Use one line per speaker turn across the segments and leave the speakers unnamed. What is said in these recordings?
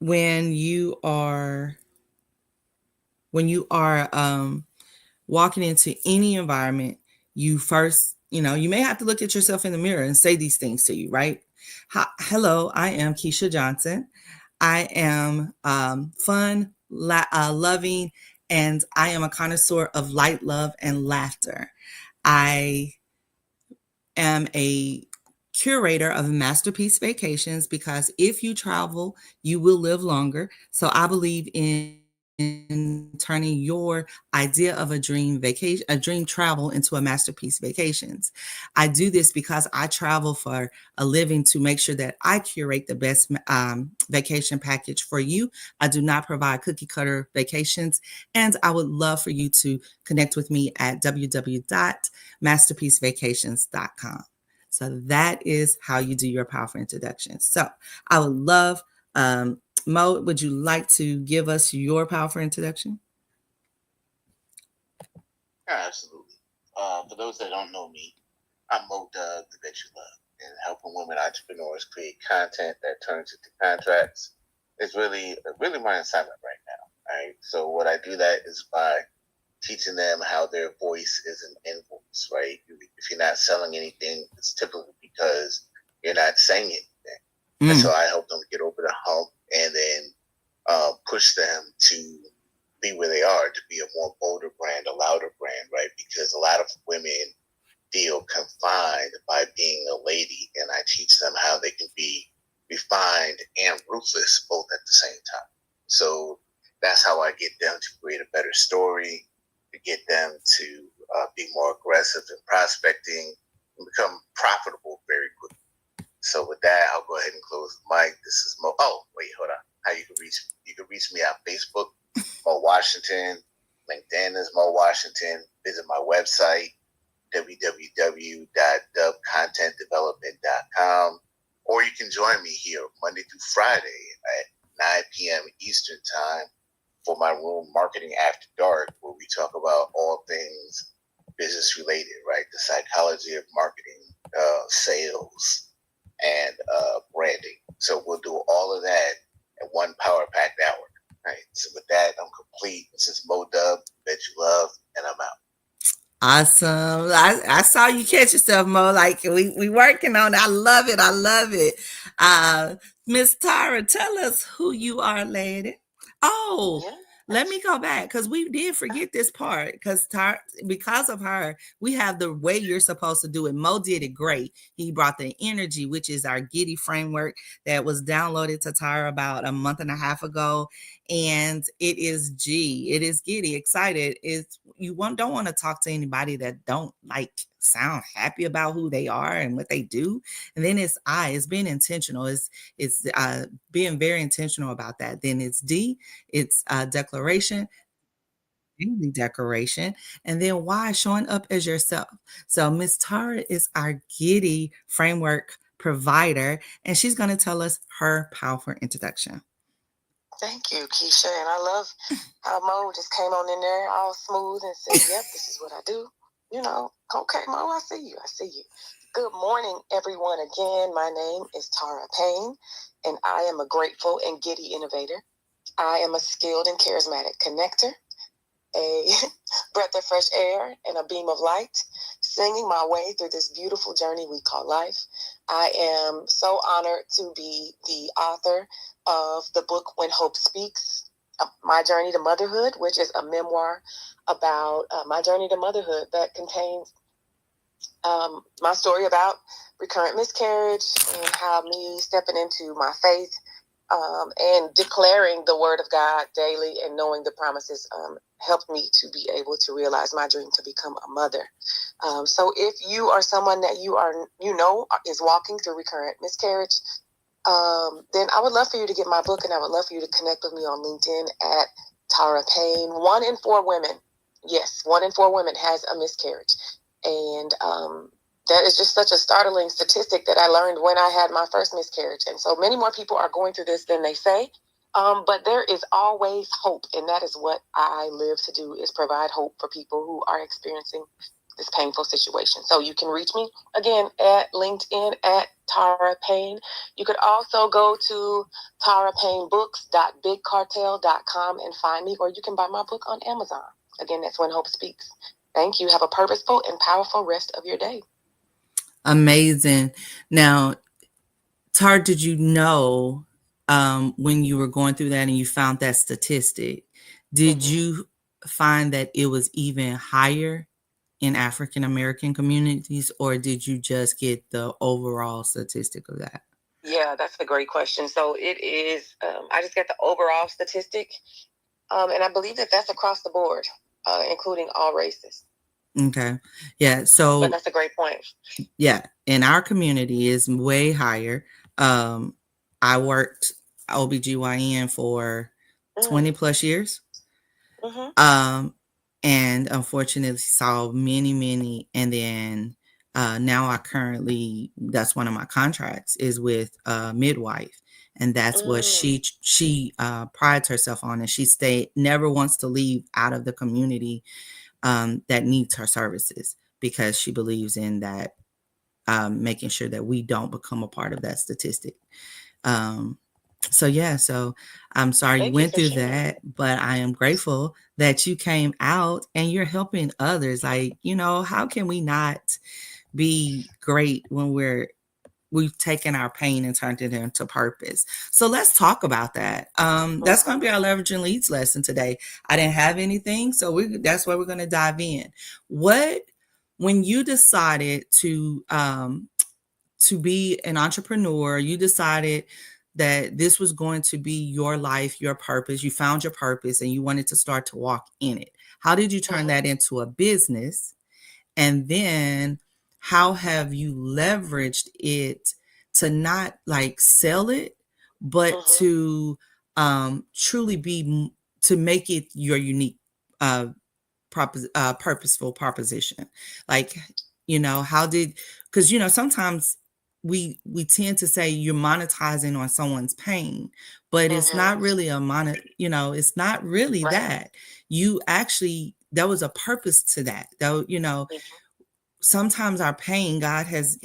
when you are when you are walking into any environment, you first, you may have to look at yourself in the mirror and say these things to you, right? Hello, I am Keisha Johnson. I am fun, loving, and I am a connoisseur of light, love, and laughter. I am a curator of Masterpiece Vacations because if you travel, you will live longer. So I believe in turning your idea of a dream travel into a Masterpiece Vacations. I do this because I travel for a living to make sure that I curate the best vacation package for you. I do not provide cookie cutter vacations, and I would love for you to connect with me at www.masterpiecevacations.com. So that is how you do your powerful introduction. So I would love, Mo, would you like to give us your powerful introduction?
Yeah, absolutely. For those that don't know me, I'm Mo Dub, the Bet You Love, and helping women entrepreneurs create content that turns into contracts is really my assignment right now. Right. So what I do that is by teaching them how their voice is an influence. Right. If you're not selling anything, it's typically because you're not saying anything, and so
Mm.
I help them get over the hump and then push them to be where they are, to be a more bolder brand, a louder brand, right? Because a lot of women feel confined by being a lady, and I teach them how they can be refined and ruthless both at the same time. So that's how I get them to create a better story, to get them to be more aggressive in prospecting and become profitable very quickly. So with that, I'll go ahead and close the mic. This is Mo. Oh, wait, hold on. How you can reach me? You can reach me on Facebook, Mo Washington. LinkedIn is Mo Washington. Visit my website, www.dubcontentdevelopment.com. Or you can join me here Monday through Friday at 9 p.m. Eastern Time for my room, Marketing After Dark, where we talk about all things business related, right? The psychology of marketing, sales, and branding. So we'll do all of that in one power packed hour. Right. So with that, I'm complete. This is Mo Dub, Bet You Love, and I'm out.
Awesome. I saw you catch yourself, Mo. Like we working on it. I love it. I love it. Miss Tara, tell us who you are, lady. Oh,
Yeah.
let me go back because we did forget this part because of her, we have the way you're supposed to do it. Mo did it great. He brought the energy, which is our Giddy framework that was downloaded to Tara about a month and a half ago, and it is G. It is Giddy, excited. It's don't want to talk to anybody that don't like sound happy about who they are and what they do. And then it's I. It's being intentional. It's being very intentional about that. Then it's D. It's declaration, daily decoration, and then why showing up as yourself. So Miss Tara is our Giddy framework provider, and she's going to tell us her powerful introduction.
Thank you, Keisha. And I love how Mo just came on in there all smooth and said, yep, this is what I do. You know, okay, Mo, I see you. I see you. Good morning, everyone. Again, my name is Tara Payne, and I am a grateful and giddy innovator. I am a skilled and charismatic connector, a breath of fresh air, and a beam of light, singing my way through this beautiful journey we call life. I am so honored to be the author of the book When Hope Speaks, My Journey to Motherhood, which is a memoir about my journey to motherhood that contains my story about recurrent miscarriage and how me stepping into my faith and declaring the word of God daily and knowing the promises helped me to be able to realize my dream to become a mother. So if you are someone that is walking through recurrent miscarriage, then I would love for you to get my book, and I would love for you to connect with me on LinkedIn at Tara Payne. 1 in 4 women, yes, 1 in 4 women has a miscarriage. And that is just such a startling statistic that I learned when I had my first miscarriage. And so many more people are going through this than they say. But there is always hope. And that is what I live to do, is provide hope for people who are experiencing this painful situation. So you can reach me again at LinkedIn at Tara Payne. You could also go to tarapaynebooks.bigcartel.com and find me, or you can buy my book on Amazon. Again, that's When Hope Speaks. Thank you. Have a purposeful and powerful rest of your day.
Amazing. Now, Tara, did you know when you were going through that and you found that statistic, did you find that it was even higher in African American communities, or did you just get the overall statistic of that?
Yeah, that's a great question. So it is, I just got the overall statistic, and I believe that that's across the board, including all races.
Okay. Yeah. So
but that's a great point.
Yeah. In our community is way higher. I worked OBGYN for 20 plus years. And unfortunately saw many, and then now that's one of my contracts is with a midwife, and that's what she prides herself on, and she never wants to leave out of the community that needs her services, because she believes in that, making sure that we don't become a part of that statistic. So I'm sorry you went through that, but I am grateful that you came out and you're helping others. Like, how can we not be great when we've taken our pain and turned it into purpose? So let's talk about that. That's going to be our leveraging leads lesson today. I didn't have anything, so that's where we're going to dive in. When you decided to be an entrepreneur, you decided that this was going to be your life, your purpose. You found your purpose and you wanted to start to walk in it. How did you turn that into a business? And then how have you leveraged it to not like sell it, but to truly to make it your unique purposeful proposition? Like, because sometimes we tend to say you're monetizing on someone's pain, but it's not really it's not really that. You actually, there was a purpose to that, though. Sometimes our pain, God has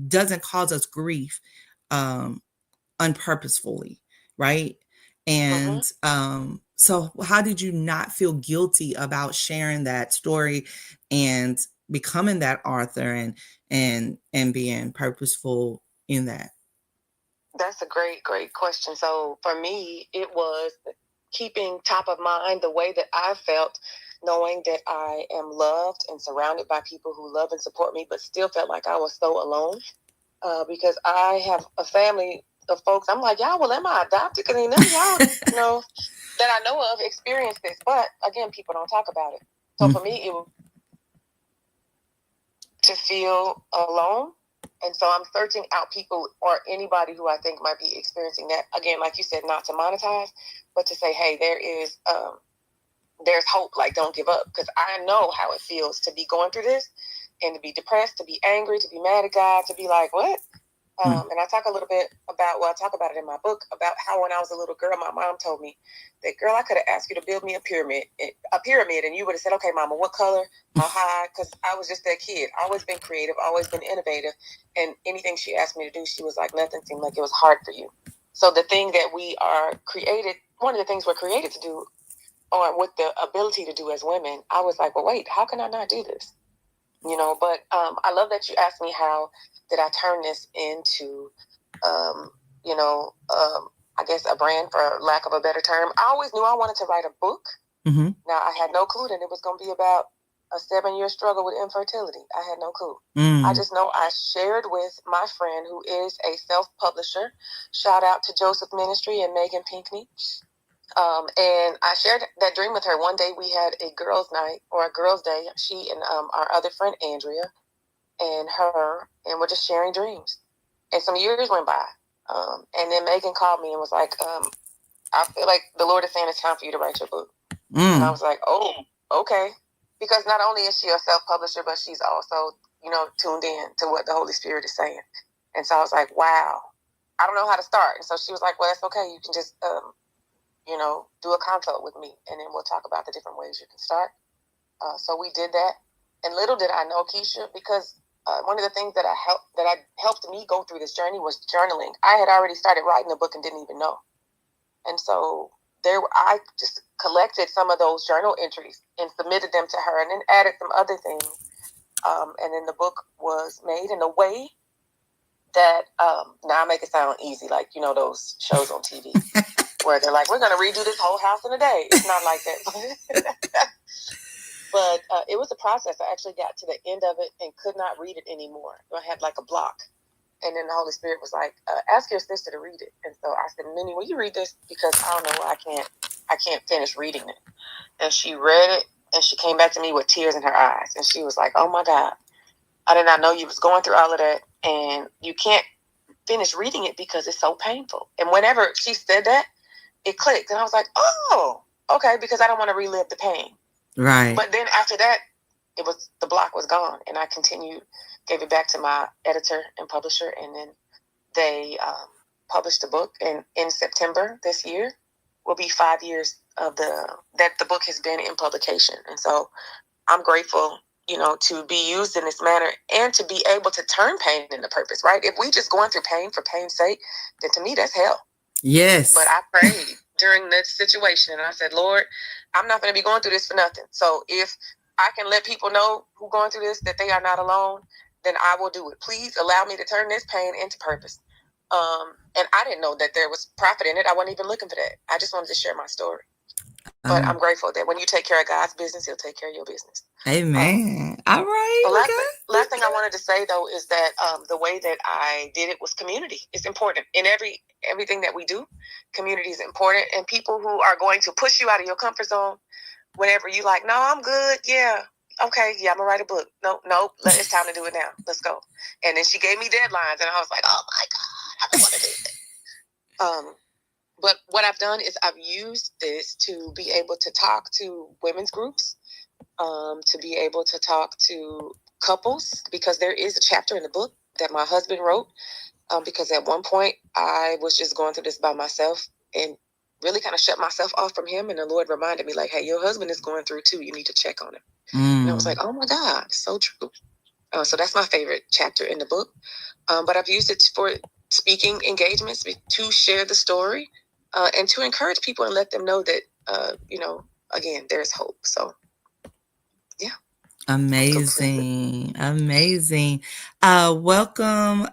doesn't cause us grief unpurposefully, right? And so how did you not feel guilty about sharing that story and becoming that author and being purposeful in that?
That's a great question. So for me, it was keeping top of mind the way that I felt, knowing that I am loved and surrounded by people who love and support me, but still felt like I was so alone, because I have a family of folks. I'm like, y'all, well, am I adopted? Because none of y'all, that I know of experienced this. But again, people don't talk about it. So for me, it was to feel alone. And so I'm searching out people or anybody who I think might be experiencing that. Again, like you said, not to monetize, but to say, hey, there's hope. Like, don't give up. Because I know how it feels to be going through this and to be depressed, to be angry, to be mad at God, to be like, what? And I talk a little bit about, I talk about it in my book, about how when I was a little girl, my mom told me that, girl, I could have asked you to build me a pyramid, and you would have said, okay, mama, what color, how high? Because I was just that kid. Always been creative, always been innovative. And anything she asked me to do, she was like, nothing seemed like it was hard for you. So the thing that we are created, one of the things we're created to do, or with the ability to do as women, I was like, well, wait, how can I not do this? But I love that you asked me how did I turn this into, I guess a brand, for lack of a better term. I always knew I wanted to write a book. Now, I had no clue that it was going to be about a 7-year struggle with infertility. I had no clue. I just know I shared with my friend who is a self-publisher. Shout out to Joseph Ministry and Megan Pinkney. And I shared that dream with her. One day we had a girls' night or a girls' day. She and our other friend Andrea and her, and we're just sharing dreams. And some years went by. And then Megan called me and was like, I feel like the Lord is saying it's time for you to write your book. And I was like, oh, okay. Because not only is she a self-publisher, but she's also, tuned in to what the Holy Spirit is saying. And so I was like, wow, I don't know how to start. And so she was like, well, that's okay. You can just, do a consult with me, and then we'll talk about the different ways you can start. So we did that. And little did I know, Keisha, because one of the things that helped me go through this journey was journaling. I had already started writing a book and didn't even know. And so I just collected some of those journal entries and submitted them to her, and then added some other things. And then the book was made in a way that now I make it sound easy, like, you know, those shows on TV where they're like, we're going to redo this whole house in a day. It's not like that. But it was a process. I actually got to the end of it and could not read it anymore. I had like a block. And then the Holy Spirit was like, ask your sister to read it. And so I said, Minnie, will you read this? Because I don't know, I can't finish reading it. And she read it, and she came back to me with tears in her eyes. And she was like, oh my God, I did not know you was going through all of that. And you can't finish reading it because it's so painful. And whenever she said that, it clicked. And I was like, oh, okay, because I don't want to relive the pain.
Right.
But then after that, the block was gone. And I continued, gave it back to my editor and publisher. And then they published the book. And in September this year will be 5 years that the book has been in publication. And so I'm grateful, you know, to be used in this manner and to be able to turn pain into purpose, right? If we just going through pain for pain's sake, then to me, that's hell.
Yes.
But I prayed during that situation, and I said, Lord, I'm not going to be going through this for nothing. So if I can let people know who are going through this, that they are not alone, then I will do it. Please allow me to turn this pain into purpose. And I didn't know that there was profit in it. I wasn't even looking for that. I just wanted to share my story. But I'm grateful that when you take care of God's business, he'll take care of your business.
Amen. All right.
The last thing I wanted to say, though, is that the way that I did it was community. It's important. In everything that we do, community is important. And people who are going to push you out of your comfort zone whenever you like, no, I'm good. Yeah. Okay. Yeah, I'm going to write a book. No, it's time to do it now. Let's go. And then she gave me deadlines, and I was like, oh, my God, I don't want to do that. But what I've done is I've used this to be able to talk to women's groups, to be able to talk to couples, because there is a chapter in the book that my husband wrote, because at one point I was just going through this by myself and really kind of shut myself off from him. And the Lord reminded me, like, hey, your husband is going through too. You need to check on him. And I was like, oh my God, so true. So that's my favorite chapter in the book. But I've used it for speaking engagements to share the story. And to encourage people and let them know that, again, there's hope. So, yeah.
Amazing. Welcome,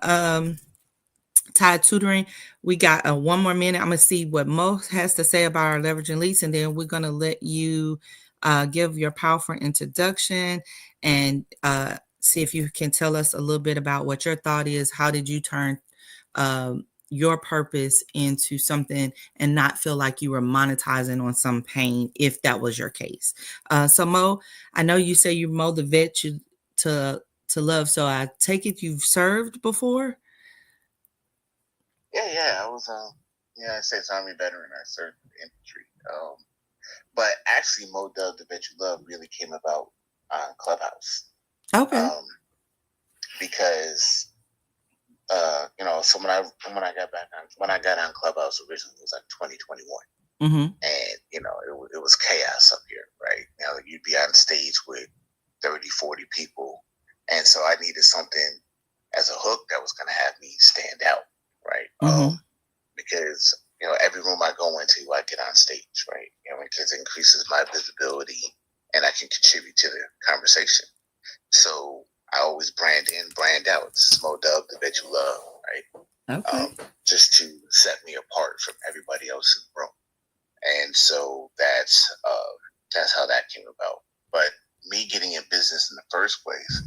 Tide Tutoring. We got one more minute. I'm going to see what Mo has to say about our leverage and lease, and then we're going to let you give your powerful introduction and see if you can tell us a little bit about what your thought is. How did you turn your purpose into something and not feel like you were monetizing on some pain, if that was your case? So Mo, I know you say you mold the vet you to love. So I take it you've served before?
Yeah. I was United States Army veteran. I served in the infantry. But actually, Mo Dub, the vet you love, really came about on Clubhouse.
Okay.
Because so when I got on Clubhouse originally, it was like 2021.
Mm-hmm.
And it was chaos up here, right? You'd be on stage with 30, 40 people, and so I needed something as a hook that was going to have me stand out, right?
Mm-hmm.
Because every room I go into, I get on stage, right? Because it increases my visibility, and I can contribute to the conversation. So I always brand in, brand out. This is Mo Dub, the vet you love, right?
Okay.
Just to set me apart from everybody else in the room. And so that's how that came about. But me getting in business in the first place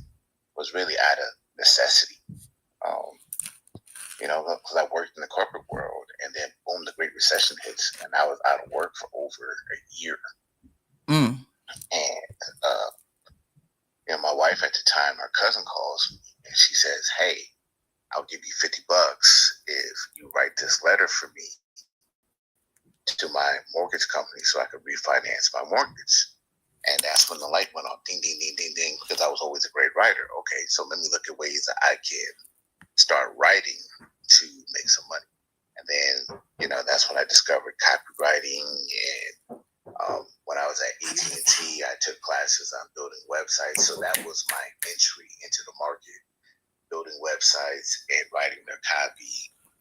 was really out of necessity. Because I worked in the corporate world, and then boom, the Great Recession hits, and I was out of work for over a year.
Mm.
And my wife at the time, her cousin calls me, and she says, "Hey, I'll give you $50 if you write this letter for me to my mortgage company so I could refinance my mortgage." And that's when the light went on, ding, ding, ding, ding, ding, because I was always a great writer. Okay, so let me look at ways that I can start writing to make some money. And then, that's when I discovered copywriting. And when I was at AT&T, I took classes on building websites. So that was my entry into the market, building websites and writing their copy.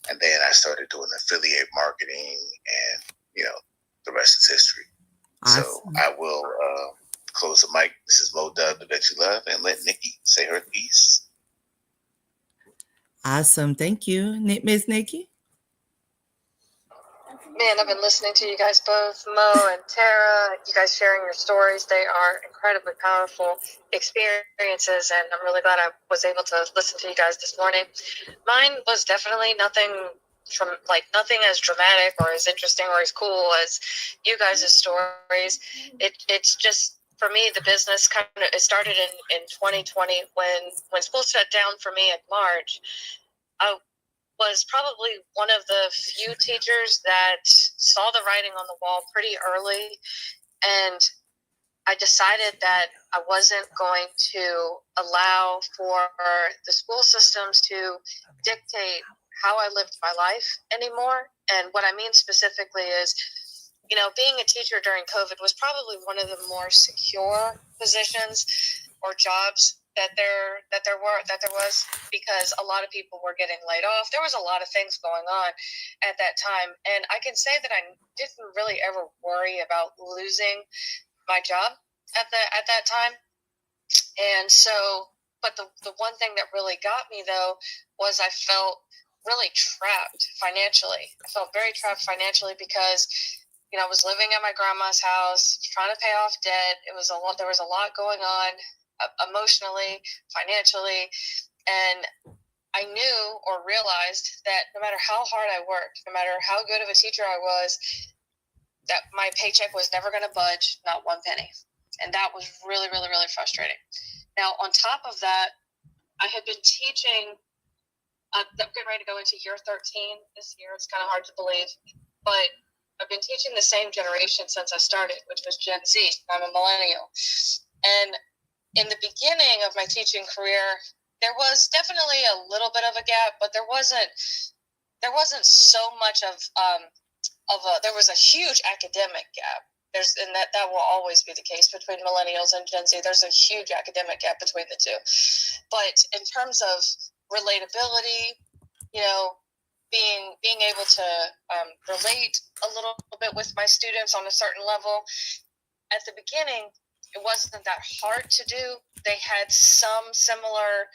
And then I started doing affiliate marketing, and, the rest is history.
Awesome.
So I will close the mic. This is Mo Dub, the Bet You Love, and let Nikki say her piece.
Awesome. Thank you, Miss Nikki.
Man, I've been listening to you guys both, Mo and Tara, you guys sharing your stories. They are incredibly powerful experiences, and I'm really glad I was able to listen to you guys this morning. Mine was definitely nothing as dramatic or as interesting or as cool as you guys' stories. It's just, for me, the business it started in 2020 when school shut down for me in March. I was probably one of the few teachers that saw the writing on the wall pretty early, and I decided that I wasn't going to allow for the school systems to dictate how I lived my life anymore. And what I mean specifically is, being a teacher during COVID was probably one of the more secure positions or jobs that there was, because a lot of people were getting laid off. There was a lot of things going on at that time, and I can say that I didn't really ever worry about losing my job at that time. And so, but the one thing that really got me though was I felt really trapped financially. I felt very trapped financially because I was living at my grandma's house, trying to pay off debt. There was a lot going on emotionally, financially, and I knew or realized that no matter how hard I worked, no matter how good of a teacher I was, that my paycheck was never going to budge, not one penny. And that was really, really, really frustrating. Now, on top of that, I had been teaching, I'm getting ready to go into year 13 this year. It's kind of hard to believe, but I've been teaching the same generation since I started, which was Gen Z. I'm a millennial. And in the beginning of my teaching career, there was definitely a little bit of a gap, but there wasn't so much there was a huge academic gap. And that will always be the case between millennials and Gen Z. There's a huge academic gap between the two. But in terms of relatability, being able to relate a little bit with my students on a certain level, at the beginning, it wasn't that hard to do. They had some similar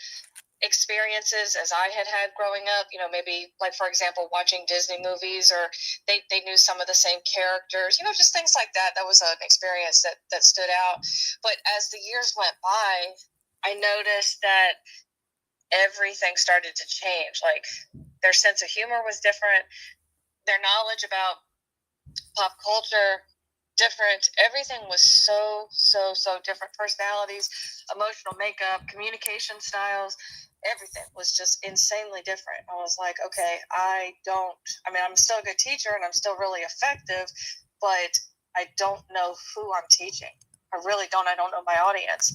experiences as I had growing up, maybe like, for example, watching Disney movies, or they knew some of the same characters, just things like that. That was an experience that stood out. But as the years went by, I noticed that everything started to change. Like, their sense of humor was different. Their knowledge about pop culture, different. Everything was so different. Personalities, emotional makeup, communication styles, everything was just insanely different. I was like, okay, I'm still a good teacher and I'm still really effective, but I don't know who I'm teaching. I really don't. I don't know my audience.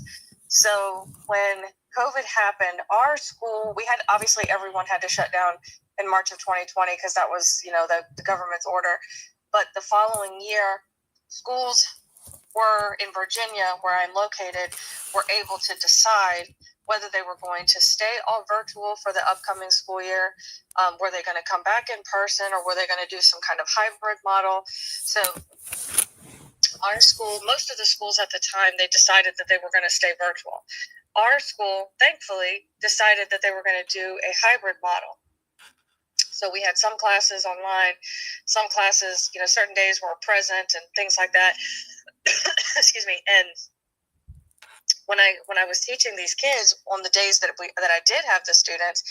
So when COVID happened, our school, obviously everyone had to shut down in March of 2020 because that was, the government's order. But the following year, schools were in Virginia, where I'm located, were able to decide whether they were going to stay all virtual for the upcoming school year. Were they going to come back in person, or were they going to do some kind of hybrid model? So our school, most of the schools at the time, they decided that they were going to stay virtual. Our school, thankfully, decided that they were going to do a hybrid model. So we had some classes online, some classes, certain days were present and things like that. Excuse me. And when I was teaching these kids on the days that I did have the students,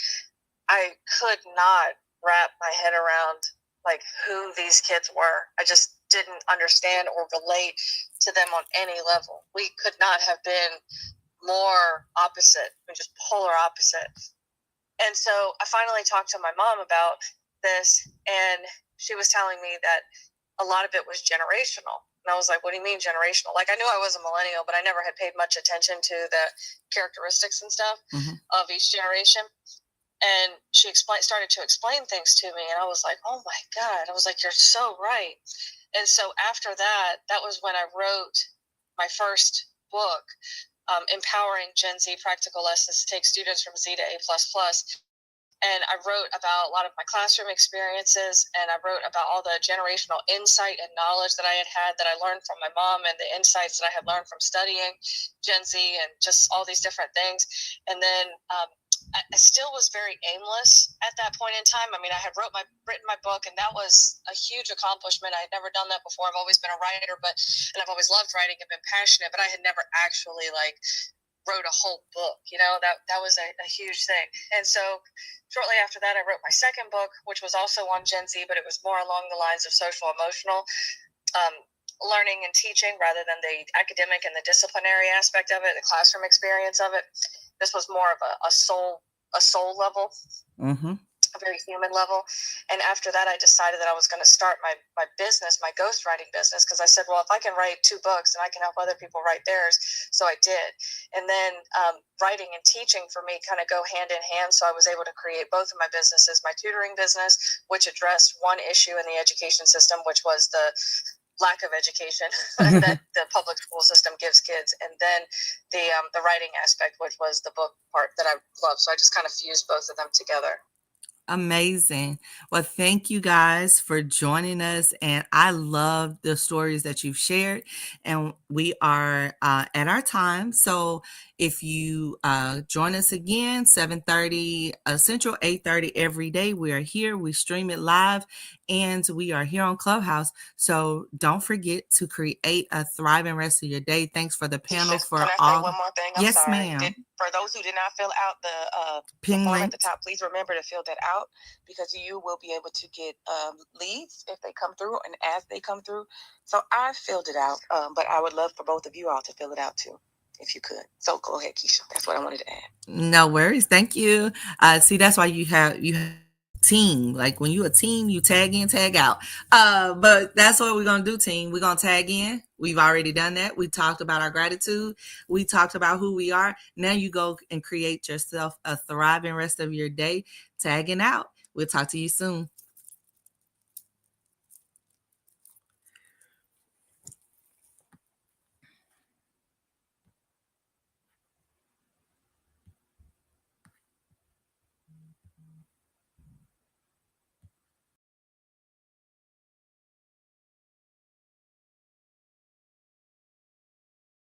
I could not wrap my head around like who these kids were. I just didn't understand or relate to them on any level. We could not have been more opposite, just polar opposite. And so I finally talked to my mom about this, and she was telling me that a lot of it was generational. And I was like, what do you mean generational? Like, I knew I was a millennial, but I never had paid much attention to the characteristics and stuff of each generation. And she started to explain things to me, and I was like, oh my God. I was like, you're so right. And so after that, that was when I wrote my first book, Empowering Gen Z Practical Lessons to Take Students from Z to A++. And I wrote about a lot of my classroom experiences, and I wrote about all the generational insight and knowledge that I had that I learned from my mom, and the insights that I had learned from studying Gen Z and just all these different things. And then I still was very aimless at that point in time. I mean, I had written my book, and that was a huge accomplishment. I had never done that before. I've always been a writer, and I've always loved writing and been passionate, but I had never actually wrote a whole book. That was a huge thing. And so shortly after that, I wrote my second book, which was also on Gen Z, but it was more along the lines of social emotional learning and teaching rather than the academic and the disciplinary aspect of it, the classroom experience of it. This was more of a soul level.
Mm-hmm.
A very human level. And after that, I decided that I was going to start my business, my ghostwriting business, because I said, well, if I can write 2 books, then I can help other people write theirs. So I did. And then writing and teaching for me kind of go hand in hand. So I was able to create both of my businesses, my tutoring business, which addressed one issue in the education system, which was the lack of education that the public school system gives kids, and then the writing aspect, which was the book part that I love. So I just kind of fused both of them together.
Amazing. Well, thank you guys for joining us. And I love the stories that you've shared. And we are at our time. So if you join us again, 7:30 Central, 8:30 every day, we are here. We stream it live, and we are here on Clubhouse. So don't forget to create a thriving rest of your day. Thanks for the panel.
Can I say one more thing? I'm
yes,
sorry.
ma'am.
For those who did not fill out the form at the top, please remember to fill that out, because you will be able to get leads if they come through and as they come through. So I filled it out, but I would love for both of you all to fill it out too, if you could. So go ahead, Keisha. That's what I wanted to add.
No worries. Thank you. See, that's why you have team. Like when you a team, you tag in, tag out. But that's what we're gonna do, team. We're gonna tag in. We've already done that. We talked about our gratitude. We talked about who we are. Now you go and create yourself a thriving rest of your day. Tagging out. We'll talk to you soon.